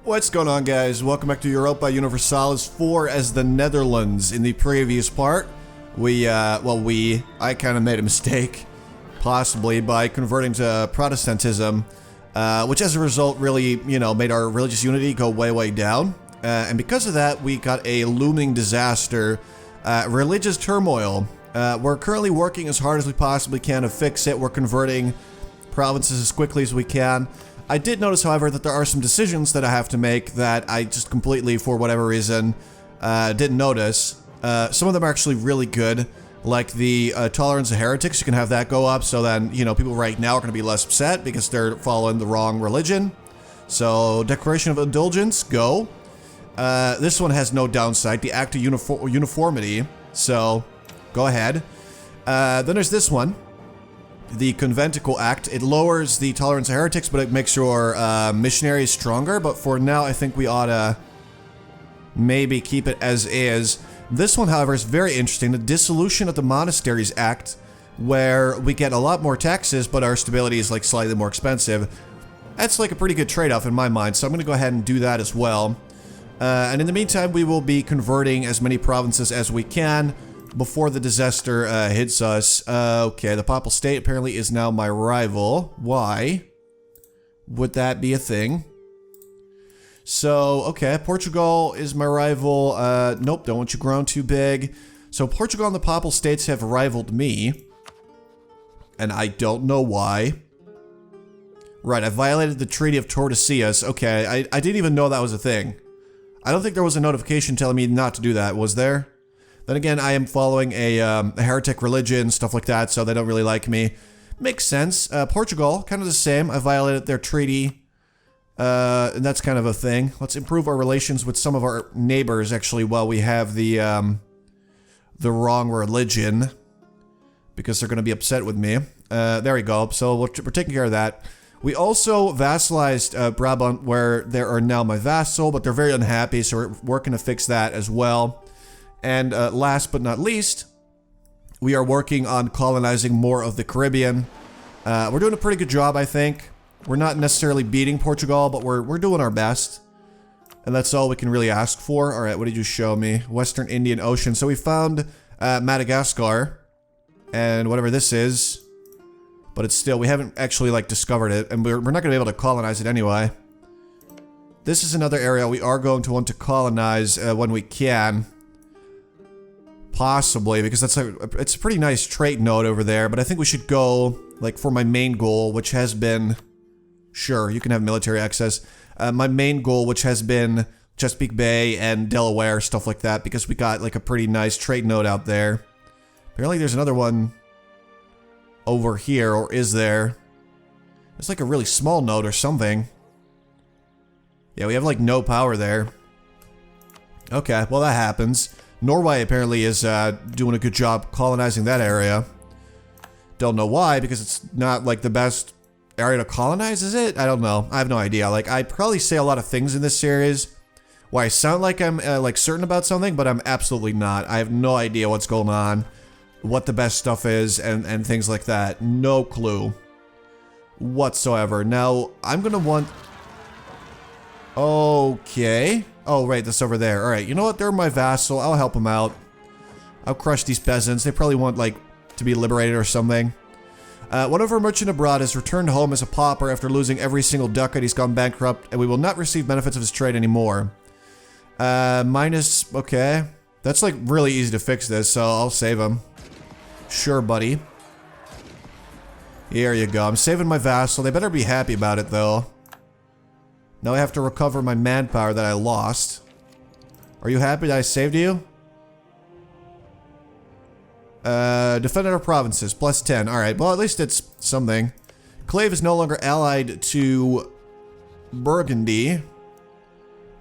What's going on, guys? Welcome back to Europa Universalis IV as the Netherlands. In the previous part, I kind of made a mistake, possibly, by converting to Protestantism, which as a result really, made our religious unity go way down. And because of that, we got a looming disaster, religious turmoil. We're currently working as hard as we possibly can to fix it. We're converting provinces as quickly as we can. I did notice, however, that there are some decisions that I have to make that I just completely, for whatever reason, didn't notice. Some of them are actually really good, like the tolerance of heretics. You can have that go up, so then, people right now are going to be less upset because they're following the wrong religion. So, Declaration of Indulgence, go. This one has no downside, the Act of Uniformity, so go ahead. Then there's this one. The Conventicle Act. It lowers the tolerance of heretics, but it makes your missionaries stronger. But for now, I think we ought to maybe keep it as is. This one, however, is very interesting. The Dissolution of the Monasteries Act, where we get a lot more taxes, but our stability is like slightly more expensive. That's like a pretty good trade-off in my mind, so I'm going to go ahead and do that as well. And in the meantime, we will be converting as many provinces as we can before the disaster hits us. Okay, the Papal State apparently is now my rival. Why would that be a thing? So, okay, Portugal is my rival. Nope, don't want you grown too big. So Portugal and the Papal States have rivaled me. And I don't know why. Right, I violated the Treaty of Tordesillas. Okay, I didn't even know that was a thing. I don't think there was a notification telling me not to do that, was there? Then again, I am following a heretic religion, stuff like that, so they don't really like me. Makes sense. Portugal, kind of the same. I violated their treaty, and that's kind of a thing. Let's improve our relations with some of our neighbors, actually, while we have the wrong religion, because they're going to be upset with me. There we go. So we're taking care of that. We also vassalized Brabant, where they are now my vassal, but they're very unhappy, so we're working to fix that as well. And last but not least, we are working on colonizing more of the Caribbean. We're doing a pretty good job, I think. We're not necessarily beating Portugal, but we're doing our best. And that's all we can really ask for. All right, what did you show me? Western Indian Ocean. So we found Madagascar and whatever this is. But it's still, we haven't actually, like, discovered it. And we're not going to be able to colonize it anyway. This is another area we are going to want to colonize when we can. Possibly, because it's a pretty nice trait node over there, but I think we should go, like, for my main goal, which has been... Sure, you can have military access. My main goal, which has been Chesapeake Bay and Delaware, stuff like that, because we got, like, a pretty nice trade node out there. Apparently there's another one over here, or is there? It's like a really small node or something. Yeah, we have, like, no power there. Okay, well, that happens. Norway apparently is doing a good job colonizing that area. Don't know why, because it's not like the best area to colonize, is it? I don't know. I have no idea. Like, I probably say a lot of things in this series where I sound like I'm like certain about something, but I'm absolutely not. I have no idea what's going on, what the best stuff is, and things like that. No clue whatsoever. Now, I'm gonna want... Okay. Oh, right, that's over there. Alright, you know what? They're my vassal. I'll help them out. I'll crush these peasants. They probably want, like, to be liberated or something. One of our merchant abroad has returned home as a pauper after losing every single ducat. He's gone bankrupt, and we will not receive benefits of his trade anymore. Okay. That's, like, really easy to fix this, so I'll save him. Sure, buddy. Here you go. I'm saving my vassal. They better be happy about it, though. Now I have to recover my manpower that I lost. Are you happy that I saved you? Defended our provinces, plus 10. Alright, well at least it's something. Clave is no longer allied to Burgundy.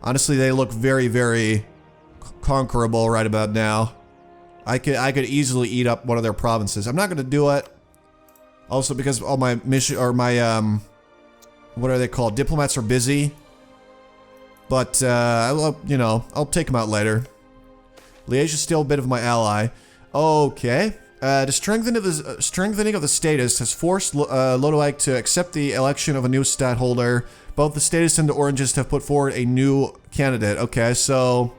Honestly, they look very conquerable right about now. I could easily eat up one of their provinces. I'm not gonna do it. Also because all my mission, or my, what are they called? Diplomats are busy. But, I'll take them out later. Liège is still a bit of my ally. Okay. The strengthening of the status has forced Lodewijk to accept the election of a new stadtholder, Both the statists and the orangists have put forward a new candidate. Okay, so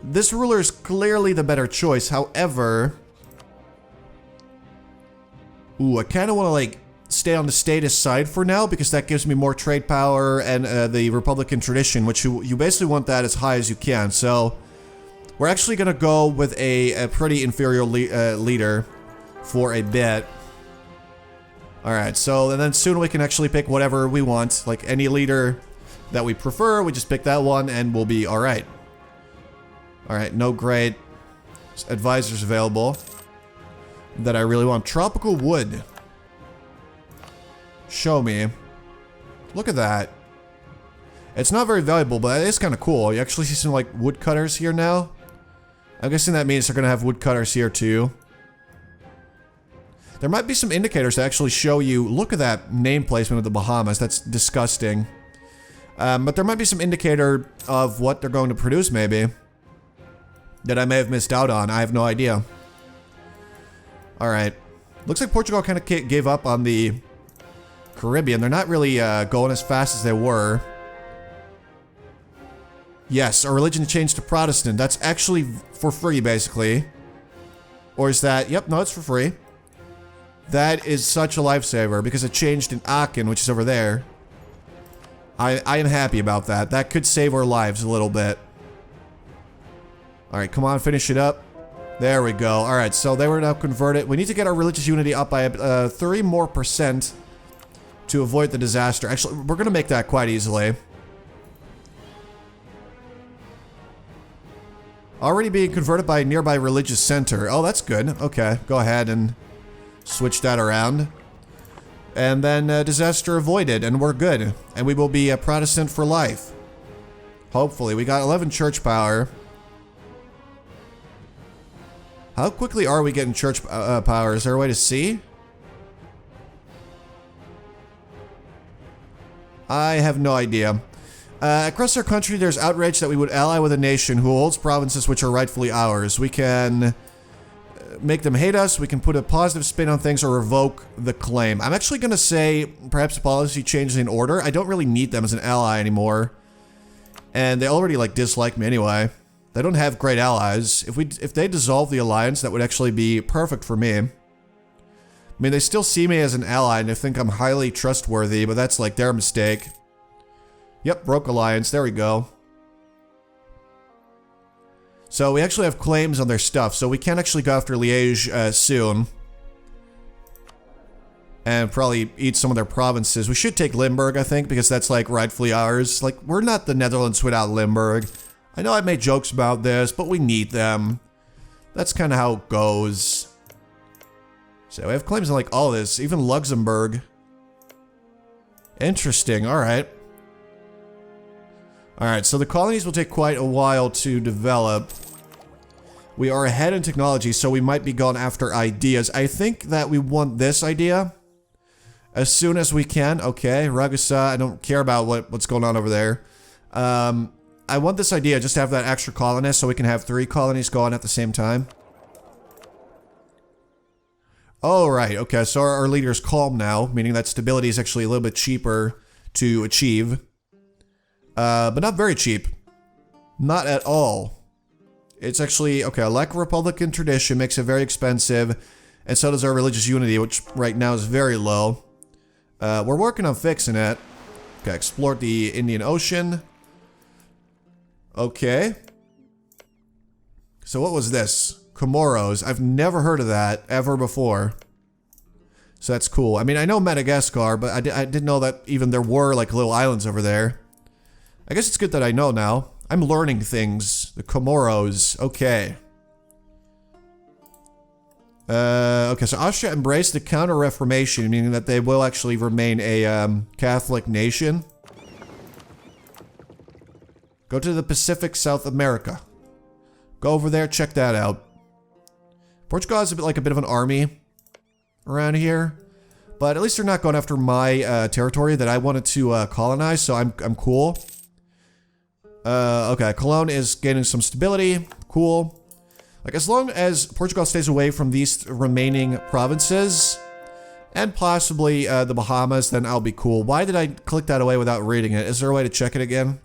this ruler is clearly the better choice. However, ooh, I kind of want to like stay on the statist side for now because that gives me more trade power and the Republican tradition, which you basically want that as high as you can. So we're actually going to go with a pretty inferior leader for a bit. Alright, so and then soon we can actually pick whatever we want. Like any leader that we prefer, we just pick that one and we'll be alright. Alright, no great advisors available that I really want. Tropical wood. Show me. Look at that. It's not very valuable, but it is kind of cool. You actually see some like woodcutters here now. I'm guessing that means they're going to have woodcutters here too. There might be some indicators that actually show you, look at that name placement of the Bahamas, that's disgusting. But there might be some indicator of what they're going to produce maybe, that I may have missed out on, I have no idea. Alright, looks like Portugal kind of gave up on the Caribbean, they're not really going as fast as they were. Yes, our religion changed to Protestant, that's actually for free basically. Or is that, yep, no, it's for free. That is such a lifesaver because it changed in Aachen, which is over there. I am happy about that. That could save our lives a little bit. Alright, come on, finish it up. There we go. Alright, so they were now converted. We need to get our religious unity up by 3% more to avoid the disaster. Actually, we're going to make that quite easily. Already being converted by a nearby religious center. Oh, that's good. Okay, go ahead and switch that around. And then disaster avoided, and we're good. And we will be a Protestant for life. Hopefully. We got 11 church power. How quickly are we getting church power? Is there a way to see? I have no idea. Across our country, there's outrage that we would ally with a nation who holds provinces which are rightfully ours. We can make them hate us, we can put a positive spin on things, or revoke the claim. I'm actually going to say perhaps policy change in order. I don't really need them as an ally anymore. And they already like dislike me anyway. They don't have great allies. If they dissolve the alliance, that would actually be perfect for me. I mean, they still see me as an ally and they think I'm highly trustworthy, but that's like their mistake. Yep, broke alliance. There we go. So we actually have claims on their stuff, so we can actually go after Liège soon. And probably eat some of their provinces. We should take Limburg, I think, because that's like rightfully ours. Like, we're not the Netherlands without Limburg. I know I made jokes about this, but we need them. That's kind of how it goes. So we have claims on like all this, even Luxembourg. Interesting, alright. Alright, so the colonies will take quite a while to develop. We are ahead in technology, so we might be going after ideas. I think that we want this idea as soon as we can. Okay, Ragusa, I don't care about what's going on over there. I want this idea just to have that extra colonist so we can have 3 colonies going at the same time. Oh, right, okay, so our leader is calm now, meaning that stability is actually a little bit cheaper to achieve. But not very cheap. Not at all. It's actually, okay, I like Republican tradition, makes it very expensive, and so does our religious unity, which right now is very low. We're working on fixing it. Okay, explored the Indian Ocean. Okay. So what was this? Comoros. I've never heard of that ever before. So that's cool. I mean, I know Madagascar, but I didn't know that even there were like little islands over there. I guess it's good that I know now. I'm learning things. The Comoros. Okay. Okay, so Austria embraced the Counter-Reformation, meaning that they will actually remain a Catholic nation. Go to the Pacific, South America. Go over there, check that out. Portugal has a bit of an army around here. But at least they're not going after my territory that I wanted to colonize, so I'm cool. Okay, Cologne is gaining some stability. Cool. Like, as long as Portugal stays away from these remaining provinces, and possibly the Bahamas, then I'll be cool. Why did I click that away without reading it? Is there a way to check it again?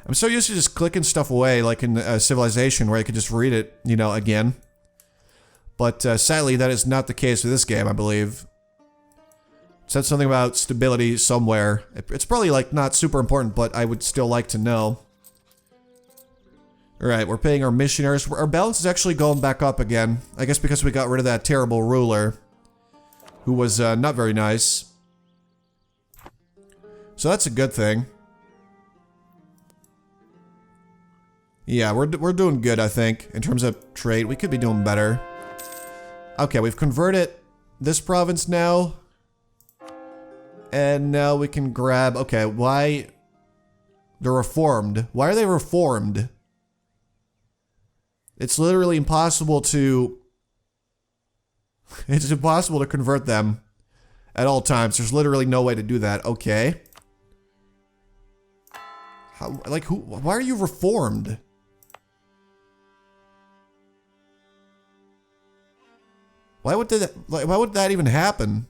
I'm so used to just clicking stuff away, like in Civilization, where I could just read it, you know, again. But sadly, that is not the case with this game, I believe. It said something about stability somewhere. It's probably, like, not super important, but I would still like to know. Alright, we're paying our missionaries. Our balance is actually going back up again. I guess because we got rid of that terrible ruler. Who was not very nice. So that's a good thing. Yeah, we're doing good, I think. In terms of trade, we could be doing better. Okay, we've converted this province now. And now we can grab... Okay, why... They're reformed. Why are they reformed? It's literally impossible to... It's impossible to convert them at all times. There's literally no way to do that. Okay. How, like, who... Why are you reformed? Why would that... Like, why would that even happen?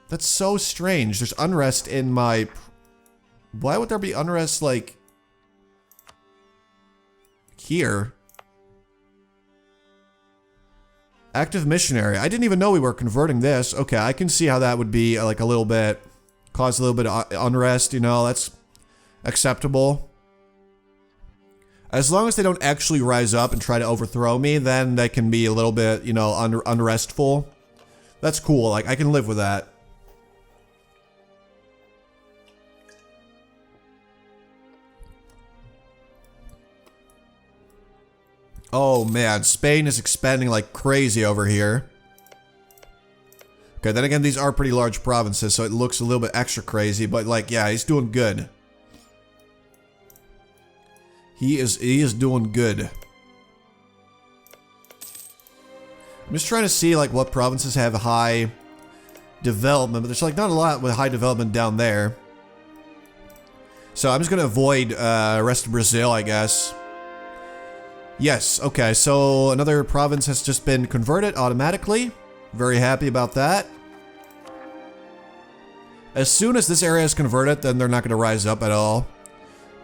That's so strange. There's unrest in my... Why would there be unrest, like... Here? Active missionary. I didn't even know we were converting this. Okay, I can see how that would be, like, a little bit... Cause a little bit of unrest, you know? That's acceptable. As long as they don't actually rise up and try to overthrow me, then they can be a little bit, you know, unrestful. That's cool. Like, I can live with that. Oh man, Spain is expanding like crazy over here. Okay, then again, these are pretty large provinces, so it looks a little bit extra crazy, but like, yeah, he's doing good. He is doing good. I'm just trying to see like what provinces have high development, but there's like not a lot with high development down there. So I'm just gonna avoid rest of Brazil, I guess. Yes, okay, so another province has just been converted automatically. Very happy about that. As soon as this area is converted, then they're not going to rise up at all.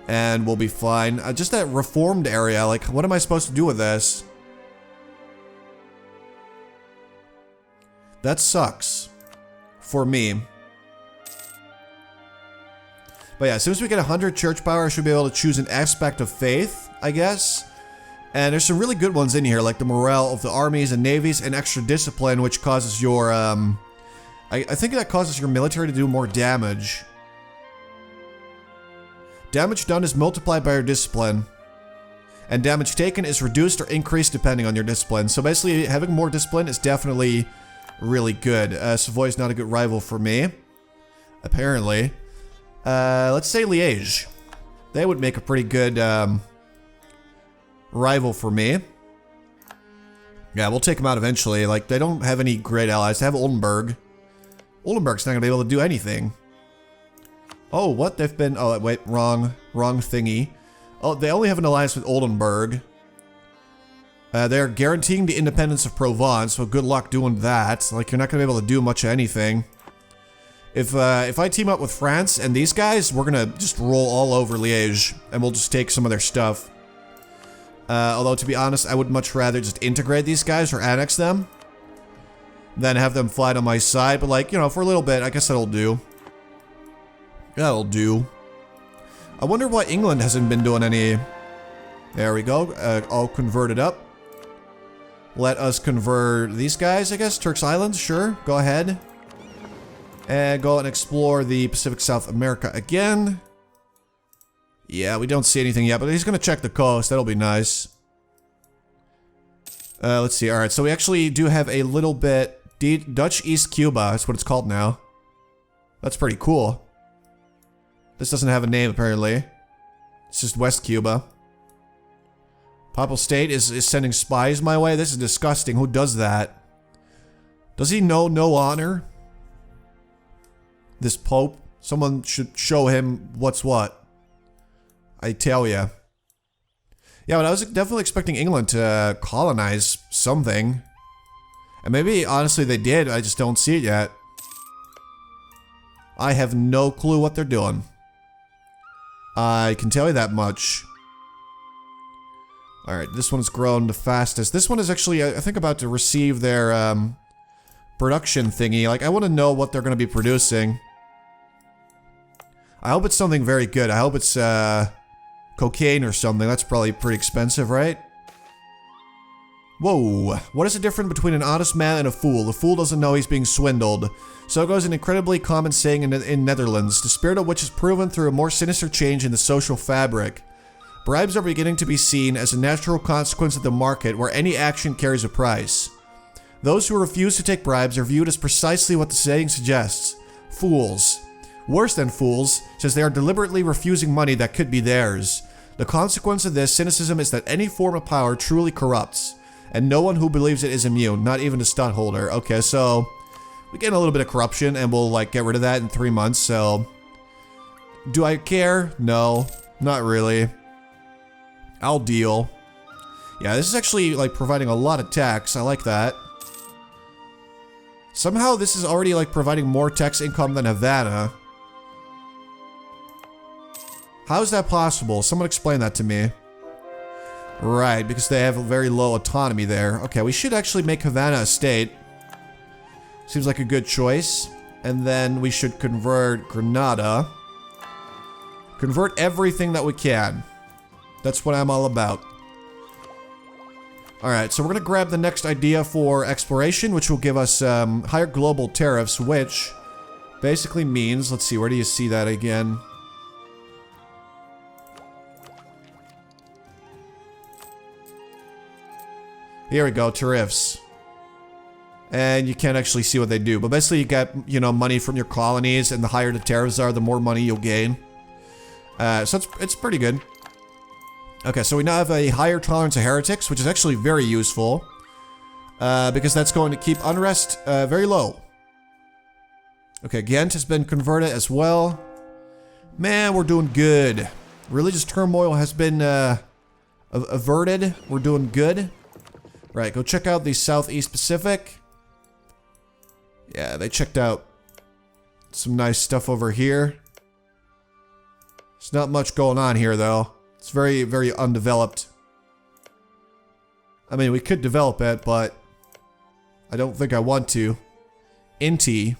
And we'll be fine. Just that reformed area, like, what am I supposed to do with this? That sucks. For me. But yeah, as soon as we get 100 church power, I should be able to choose an aspect of faith, I guess. And there's some really good ones in here, like the morale of the armies and navies and extra discipline, which causes your, I think that causes your military to do more damage. Damage done is multiplied by your discipline. And damage taken is reduced or increased depending on your discipline. So basically, having more discipline is definitely really good. Savoy is not a good rival for me. Apparently. Let's say Liège. They would make a pretty good, rival for me. Yeah, we'll take them out eventually. Like, they don't have any great allies. They have Oldenburg. Oldenburg's not gonna be able to do anything. Oh, what? They've been... Oh, wait, wrong thingy. Oh, they only have an alliance with Oldenburg. They're guaranteeing the independence of Provence, so good luck doing that. Like, you're not gonna be able to do much of anything. If I team up with France and these guys, we're gonna just roll all over Liège, and we'll just take some of their stuff. Although, to be honest, I would much rather just integrate these guys or annex them than have them fight on my side. But, like, you know, for a little bit, I guess that'll do. That'll do. I wonder why England hasn't been doing any... There we go. All converted up. Let us convert these guys, I guess. Turks Islands, sure. Go ahead. And go and explore the Pacific South America again. Yeah, we don't see anything yet, but he's gonna check the coast. That'll be nice. Let's see. Alright, so we actually do have a little bit... Dutch East Cuba, that's what it's called now. That's pretty cool. This doesn't have a name, apparently. It's just West Cuba. Papal State is sending spies my way? This is disgusting. Who does that? Does he know no honor? This Pope? Someone should show him what's what. I tell ya. Yeah, but I was definitely expecting England to colonize something. And maybe, honestly, they did. I just don't see it yet. I have no clue what they're doing. I can tell you that much. Alright, this one's grown the fastest. This one is actually, I think, about to receive their production thingy. Like, I want to know what they're going to be producing. I hope it's something very good. I hope it's cocaine or something. That's probably pretty expensive, right? Whoa. What is the difference between an honest man and a fool? The fool doesn't know he's being swindled. So goes an incredibly common saying in Netherlands, the spirit of which is proven through a more sinister change in the social fabric. Bribes are beginning to be seen as a natural consequence of the market where any action carries a price. Those who refuse to take bribes are viewed as precisely what the saying suggests. Fools. Worse than fools, since they are deliberately refusing money that could be theirs. The consequence of this cynicism is that any form of power truly corrupts, and no one who believes it is immune, not even the stadtholder. Okay, so we get a little bit of corruption, and we'll like get rid of that in 3 months, so do I care? No, not really. I'll deal. Yeah, this is actually like providing a lot of tax. I like that. Somehow this is already like providing more tax income than Havana. How is that possible? Someone explain that to me. Right, because they have a very low autonomy there. Okay, we should actually make Havana a state. Seems like a good choice. And then we should convert Granada. Convert everything that we can. That's what I'm all about. Alright, so we're going to grab the next idea for exploration, which will give us higher global tariffs, which basically means... Let's see, where do you see that again? Here we go, tariffs. And you can't actually see what they do. But basically you get, you know, money from your colonies, and the higher the tariffs are, the more money you'll gain. So it's pretty good. Okay, so we now have a higher tolerance of heretics, which is actually very useful. Because that's going to keep unrest very low. Okay, Ghent has been converted as well. Man, we're doing good. Religious turmoil has been averted. We're doing good. Right, go check out the Southeast Pacific. Yeah, they checked out some nice stuff over here. There's not much going on here, though. It's very, very undeveloped. I mean, we could develop it, but I don't think I want to. Inti.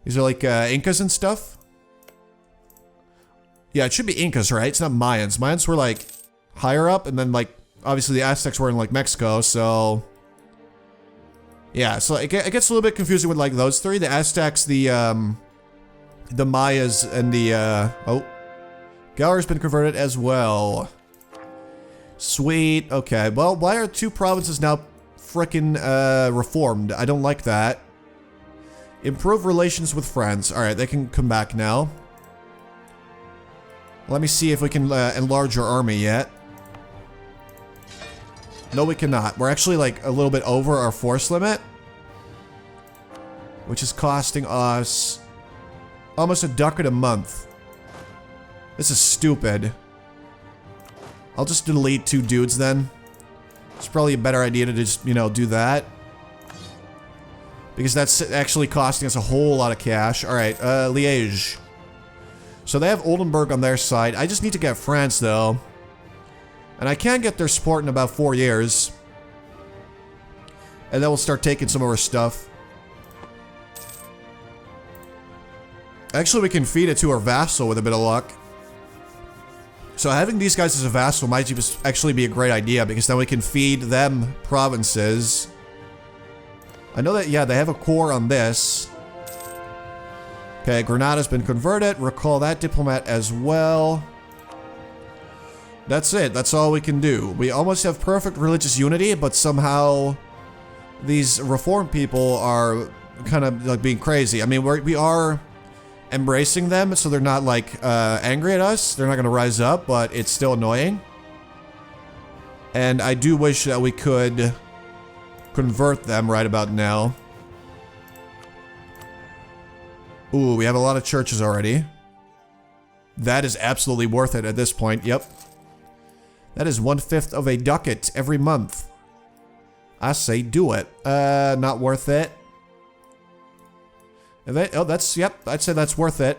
These are like Incas and stuff. Yeah, it should be Incas, right? It's not Mayans. Mayans were like higher up, and then like obviously the Aztecs were in like Mexico, so yeah. So it gets a little bit confusing with like those three: the Aztecs, the Mayas, and the oh, Gaur's been converted as well. Sweet. Okay. Well, why are 2 provinces now frickin' reformed? I don't like that. Improve relations with friends. All right, they can come back now. Let me see if we can enlarge our army yet. No, we cannot. We're actually like a little bit over our force limit, which is costing us almost $1 a month. This is stupid. I'll just delete 2 dudes then. It's probably a better idea to just, you know, do that. Because that's actually costing us a whole lot of cash. Alright, Liège. So they have Oldenburg on their side. I just need to get France, though. And I can get their support in about 4 years. And then we'll start taking some of our stuff. Actually, we can feed it to our vassal with a bit of luck. So having these guys as a vassal might just actually be a great idea, because then we can feed them provinces. I know that, yeah, they have a core on this. Okay, Granada's been converted. Recall that diplomat as well. That's it. That's all we can do. We almost have perfect religious unity, but somehow these reformed people are kind of like being crazy. I mean, we are embracing them, so they're not like angry at us. They're not going to rise up, but it's still annoying. And I do wish that we could convert them right about now. Ooh, we have a lot of churches already. That is absolutely worth it at this point. Yep. That is 1/5 of a ducat every month. I say do it. Not worth it. Oh, that's, yep, I'd say that's worth it.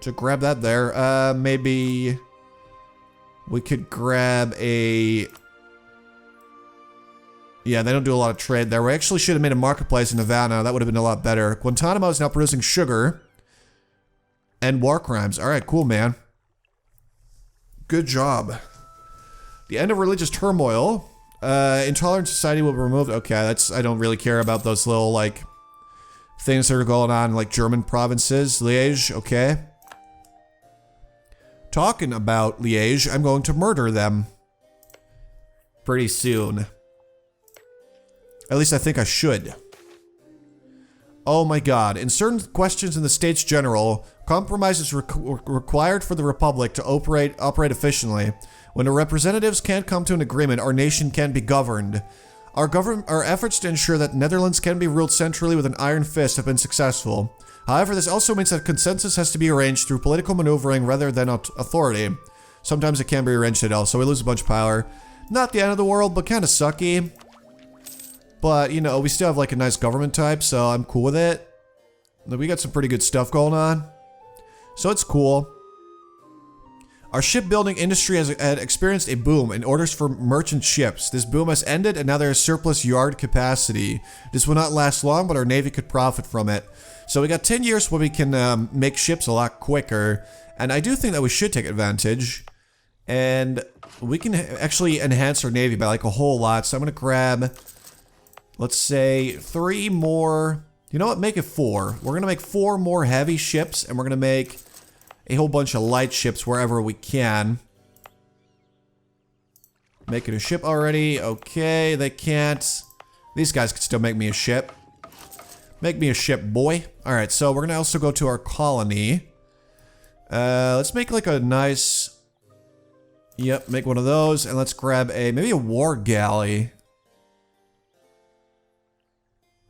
To grab that there. Maybe we could grab a... Yeah, they don't do a lot of trade there. We actually should have made a marketplace in Havana. That would have been a lot better. Guantanamo is now producing sugar. And war crimes. Alright, cool, man. Good job. The end of religious turmoil. Intolerant society will be removed. Okay, that's... I don't really care about those little, like... things that are going on in, like, German provinces. Liège, okay. Talking about Liège, I'm going to murder them. Pretty soon. At least I think I should. Oh my god. In certain questions in the States General, compromise is required for the Republic to operate efficiently. When the representatives can't come to an agreement, our nation can't be governed. Our efforts to ensure that Netherlands can be ruled centrally with an iron fist have been successful. However, this also means that consensus has to be arranged through political maneuvering rather than authority. Sometimes it can't be arranged at all, so we lose a bunch of power. Not the end of the world, but kind of sucky. But, you know, we still have like a nice government type, so I'm cool with it. We got some pretty good stuff going on. So it's cool. Our shipbuilding industry had experienced a boom in orders for merchant ships. This boom has ended and now there is surplus yard capacity. This will not last long, but our Navy could profit from it. So we got 10 years where we can make ships a lot quicker. And I do think that we should take advantage. And we can actually enhance our Navy by like a whole lot. So I'm going to grab, let's say, 3 more. You know what? Make it 4. We're going to make 4 more heavy ships and we're going to make a whole bunch of light ships wherever we can. Making a ship already. Okay, they can't. These guys can still make me a ship. Make me a ship, boy. Alright, so we're gonna also go to our colony. Let's make like a nice... Yep, make one of those. And let's grab maybe a war galley.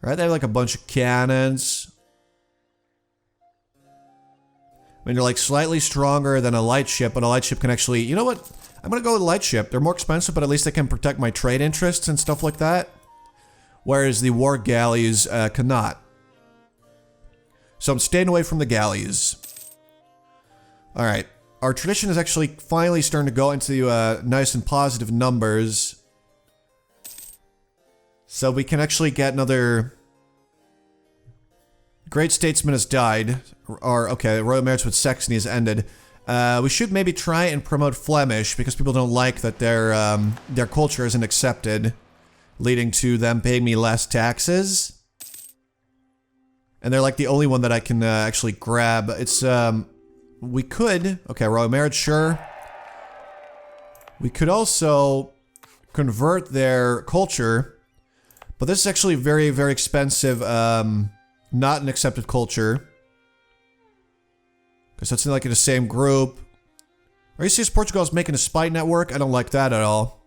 Right, they have like a bunch of cannons. I mean, they're like slightly stronger than a light ship, but a light ship can actually... You know what? I'm gonna go with a light ship. They're more expensive, but at least they can protect my trade interests and stuff like that. Whereas the war galleys cannot. So I'm staying away from the galleys. Alright. Our tradition is actually finally starting to go into nice and positive numbers. So we can actually get another... Great Statesman has died. Or, okay, Royal Marriage with Saxony has ended. We should maybe try and promote Flemish, because people don't like that their culture isn't accepted, leading to them paying me less taxes. And they're like the only one that I can actually grab. It's, we could... Okay, Royal Marriage, sure. We could also convert their culture, but this is actually very, very expensive, not an accepted culture. Because that's like in the same group. Are you serious? Portugal is making a spy network? I don't like that at all.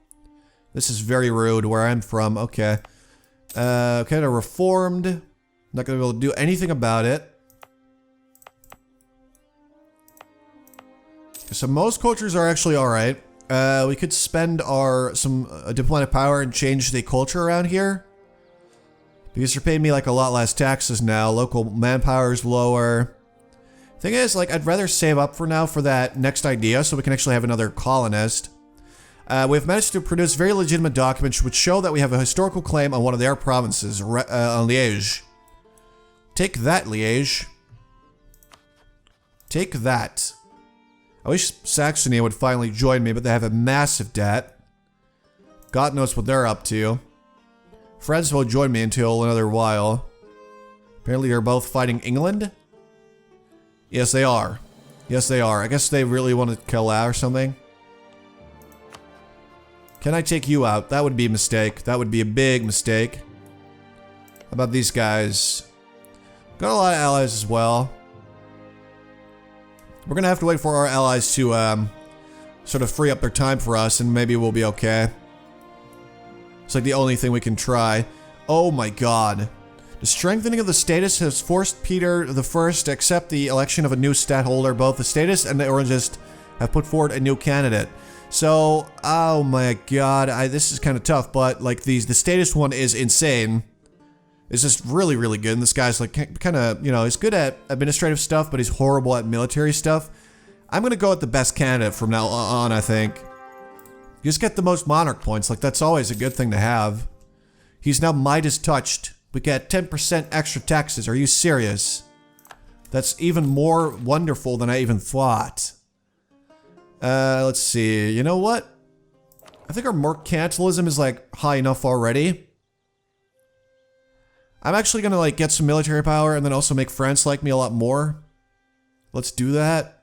This is very rude where I'm from. Okay. Okay, they're reformed. Not gonna be able to do anything about it. So most cultures are actually alright. We could spend some diplomatic power and change the culture around here. Because they're paying me like a lot less taxes now. Local manpower is lower. Thing is, like, I'd rather save up for now for that next idea so we can actually have another colonist. We've managed to produce very legitimate documents which show that we have a historical claim on one of their provinces, on Liège. Take that, Liège. Take that. I wish Saxony would finally join me, but they have a massive debt. God knows what they're up to. France won't join me until another while. Apparently they're both fighting England? Yes, they are. Yes, they are. I guess they really want to kill or something. Can I take you out? That would be a mistake. That would be a big mistake. How about these guys? Got a lot of allies as well. We're gonna have to wait for our allies to sort of free up their time for us, and maybe we'll be okay. It's like the only thing we can try. Oh my god. The strengthening of the status has forced Peter I to accept the election of a new stadtholder. Both the status and the Orangist have put forward a new candidate. So, oh my god, this is kind of tough, but like the status one is insane. It's just really, really good. And this guy's like kind of, you know, he's good at administrative stuff, but he's horrible at military stuff. I'm gonna go with the best candidate from now on, I think. You just get the most Monarch points, like that's always a good thing to have. He's now Midas touched. We get 10% extra taxes. Are you serious? That's even more wonderful than I even thought. Let's see. You know what? I think our mercantilism is like high enough already. I'm actually gonna like get some military power and then also make France like me a lot more. Let's do that.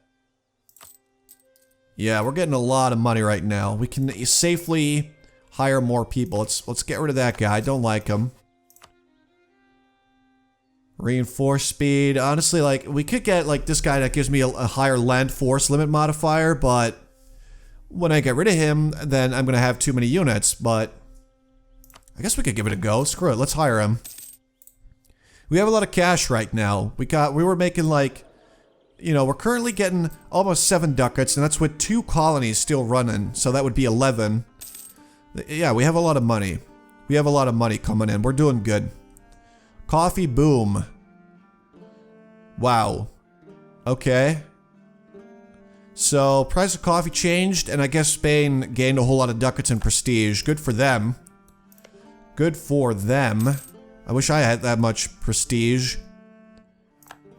Yeah, we're getting a lot of money right now. We can safely hire more people. Let's get rid of that guy. I don't like him. Reinforce speed. Honestly, like we could get like this guy that gives me a higher land force limit modifier, but when I get rid of him, then I'm gonna have too many units. But I guess we could give it a go. Screw it. Let's hire him. We have a lot of cash right now. We were making like, you know, we're currently getting almost 7 ducats, and that's with 2 colonies still running. So that would be 11. Yeah, we have a lot of money. We have a lot of money coming in. We're doing good. Coffee boom. Wow. Okay. So, price of coffee changed, and I guess Spain gained a whole lot of ducats in prestige. Good for them. Good for them. I wish I had that much prestige.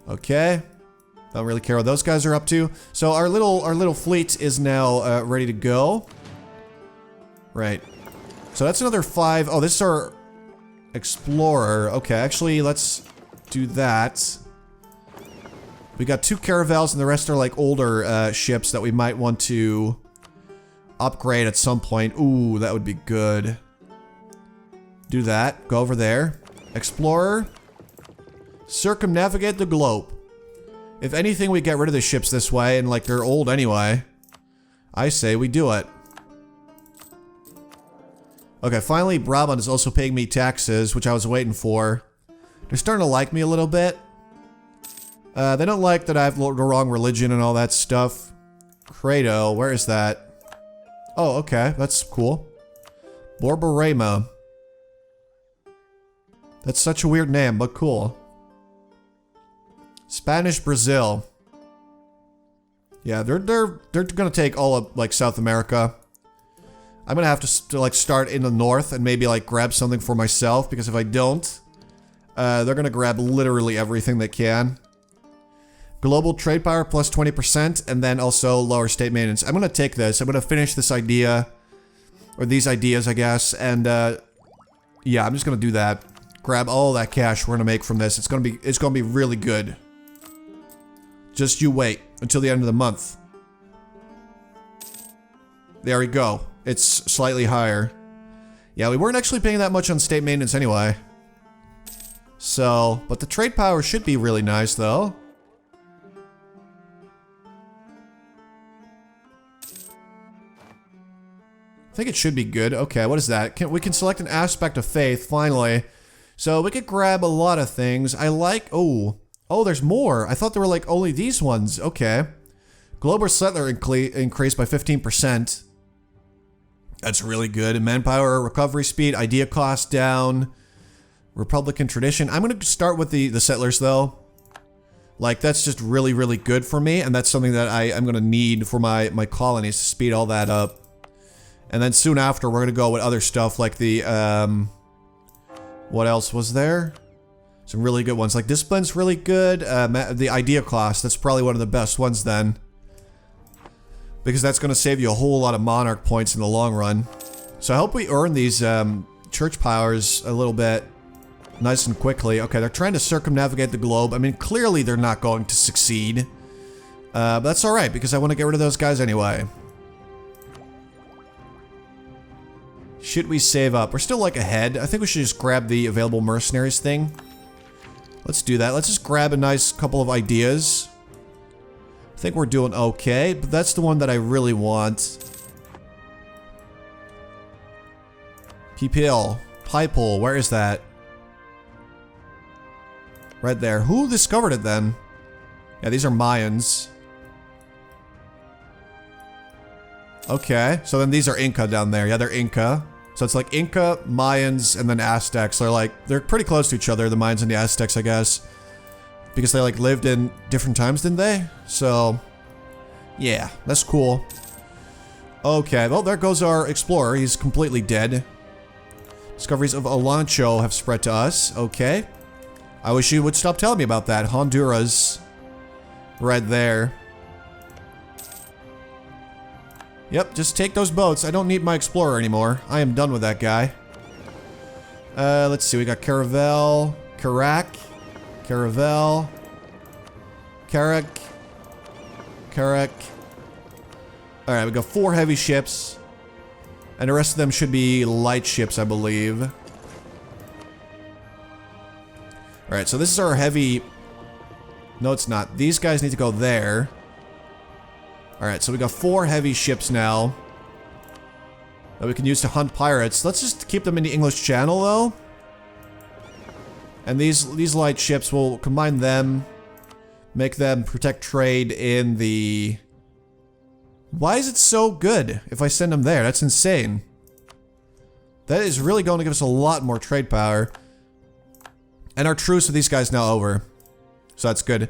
Okay. Don't really care what those guys are up to. So our little fleet is now ready to go. Right. So that's another 5. Oh, this is our explorer. Okay, actually, let's do that. We got 2 caravels, and the rest are like older ships that we might want to upgrade at some point. Ooh, that would be good. Do that. Go over there. Explorer. Circumnavigate the globe. If anything, we get rid of the ships this way, and like they're old anyway. I say we do it. Okay, finally Brabant is also paying me taxes, which I was waiting for. They're starting to like me a little bit. They don't like that I have the wrong religion and all that stuff. Credo, where is that? Oh, okay, that's cool. Borborema. That's such a weird name, but cool. Spanish Brazil. Yeah, they're gonna take all of like South America. I'm gonna have to like start in the north and maybe like grab something for myself, because if I don't, they're gonna grab literally everything they can. Global trade power plus 20%, and then also lower state maintenance. I'm gonna take this. I'm gonna finish this idea, or these ideas, I guess, and yeah, I'm just gonna do that. Grab all that cash we're gonna make from this. It's gonna be really good. Just you wait until the end of the month. There we go. It's slightly higher. Yeah, we weren't actually paying that much on state maintenance anyway. So, but the trade power should be really nice though. I think it should be good. Okay, what is that? We can select an aspect of faith, finally. So we could grab a lot of things. I like, oh, there's more. I thought there were like only these ones. Okay. Global settler increased by 15%. That's really good. And manpower, recovery speed, idea cost down. Republican tradition. I'm going to start with the settlers though. Like that's just really, really good for me. And that's something that I'm going to need for my colonies to speed all that up. And then soon after, we're going to go with other stuff like the, what else was there? Some really good ones. Like discipline's really good. The idea cost, that's probably one of the best ones then. Because that's going to save you a whole lot of monarch points in the long run. So I hope we earn these church powers a little bit nice and quickly. Okay, they're trying to circumnavigate the globe. I mean, clearly they're not going to succeed. But that's alright, because I want to get rid of those guys anyway. Should we save up? We're still like ahead. I think we should just grab the available mercenaries thing. Let's do that. Let's just grab a nice couple of ideas. I think we're doing okay, but that's the one that I really want. Pipil. Pipil, where is that? Right there. Who discovered it then? Yeah, these are Mayans. Okay, so then these are Inca down there. Yeah, they're Inca. So it's like Inca, Mayans, and then Aztecs. They're pretty close to each other, the Mayans and the Aztecs, I guess. Because they like lived in different times, didn't they? So, yeah, that's cool. Okay, well, there goes our explorer. He's completely dead. Discoveries of Olancho have spread to us. Okay. I wish you would stop telling me about that. Honduras. Right there. Yep, just take those boats. I don't need my explorer anymore. I am done with that guy. Let's see. We got Caravel, Carac, Caravel, Carac, Carac. Alright, we got 4 heavy ships. And the rest of them should be light ships, I believe. Alright, so this is our heavy... No, it's not. These guys need to go there. Alright, so we got 4 heavy ships now that we can use to hunt pirates. Let's just keep them in the English Channel, though. And these light ships, will combine them, make them protect trade in the... Why is it so good if I send them there? That's insane. That is really going to give us a lot more trade power. And our truce with these guys now over. So that's good.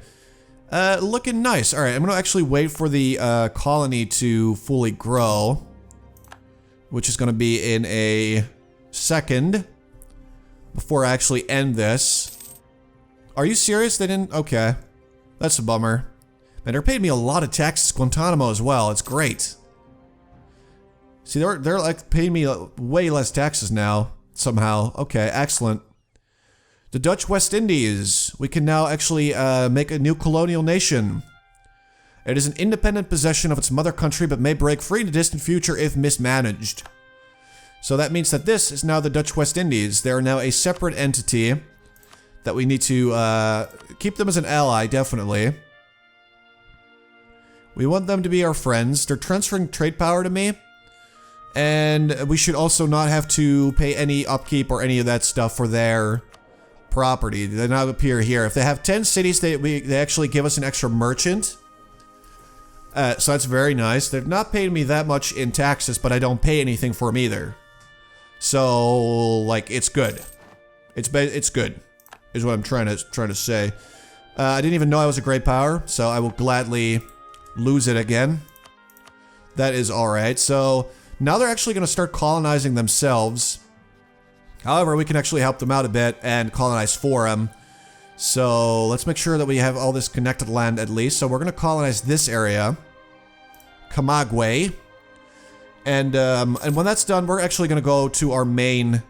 Looking nice. Alright, I'm going to actually wait for the colony to fully grow. Which is going to be in a second. Before I actually end this. Are you serious? They didn't? Okay. That's a bummer. Man, they're paying me a lot of taxes. Guantanamo as well. It's great. See, they're like paying me way less taxes now. Somehow. Okay, excellent. The Dutch West Indies. We can now actually make a new colonial nation. It is an independent possession of its mother country, but may break free in the distant future if mismanaged. So that means that this is now the Dutch West Indies. They are now a separate entity that we need to keep them as an ally, definitely. We want them to be our friends. They're transferring trade power to me. And we should also not have to pay any upkeep or any of that stuff for their property. They now appear here. If they have 10 cities, they actually give us an extra merchant. So that's very nice. They're not paying me that much in taxes, but I don't pay anything for them either. So, like, it's good. It's good, is what I'm trying to say. I didn't even know I was a great power, so I will gladly lose it again. That is alright. So, now they're actually going to start colonizing themselves. However, we can actually help them out a bit and colonize for them. So, let's make sure that we have all this connected land at least. So, we're going to colonize this area. Camagüey. And when that's done, we're actually going to go to our main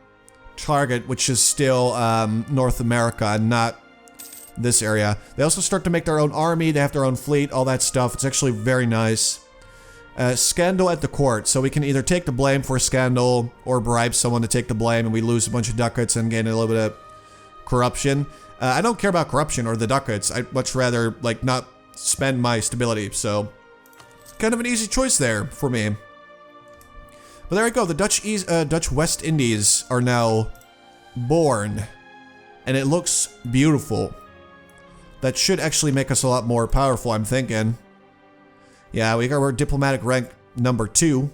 target, which is still North America and not this area. They also start to make their own army. They have their own fleet, all that stuff. It's actually very nice. Scandal at the court. So we can either take the blame for a scandal or bribe someone to take the blame, and we lose a bunch of ducats and gain a little bit of corruption. I don't care about corruption or the ducats. I'd much rather, like, not spend my stability. So, kind of an easy choice there for me. But there we go. The Dutch West Indies are now born. And it looks beautiful. That should actually make us a lot more powerful, I'm thinking. Yeah, we got our diplomatic rank number 2.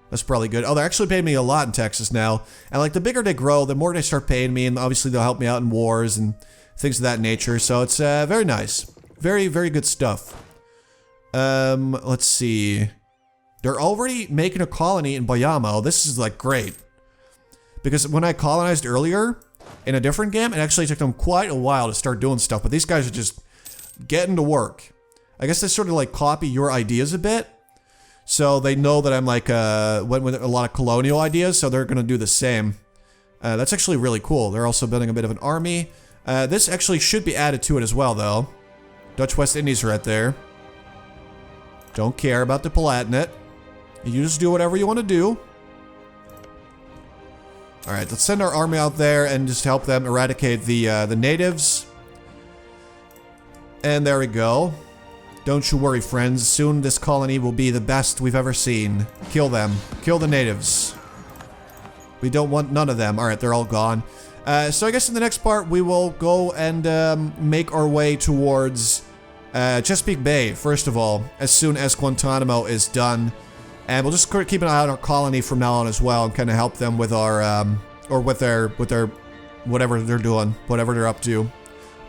That's probably good. Oh, they're actually paying me a lot in Texas now. And like, the bigger they grow, the more they start paying me. And obviously they'll help me out in wars and things of that nature. So it's very nice. Very, very good stuff. Let's see. They're already making a colony in Bayamo. This is like great. Because when I colonized earlier in a different game, it actually took them quite a while to start doing stuff. But these guys are just getting to work. I guess they sort of like copy your ideas a bit. So they know that I'm like, went with a lot of colonial ideas, so they're going to do the same. That's actually really cool. They're also building a bit of an army. This actually should be added to it as well, though. Dutch West Indies right there. Don't care about the Palatinate. You just do whatever you want to do. Alright, let's send our army out there and just help them eradicate the natives. And there we go. Don't you worry, friends. Soon this colony will be the best we've ever seen. Kill them. Kill the natives. We don't want none of them. Alright, they're all gone. So I guess in the next part, we will go and make our way towards Chesapeake Bay, first of all, as soon as Guantanamo is done. And we'll just keep an eye on our colony from now on as well, and kind of help them with our, or with their, whatever they're doing, whatever they're up to.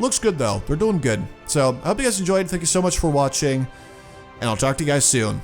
Looks good though, they're doing good. So, I hope you guys enjoyed, thank you so much for watching, and I'll talk to you guys soon.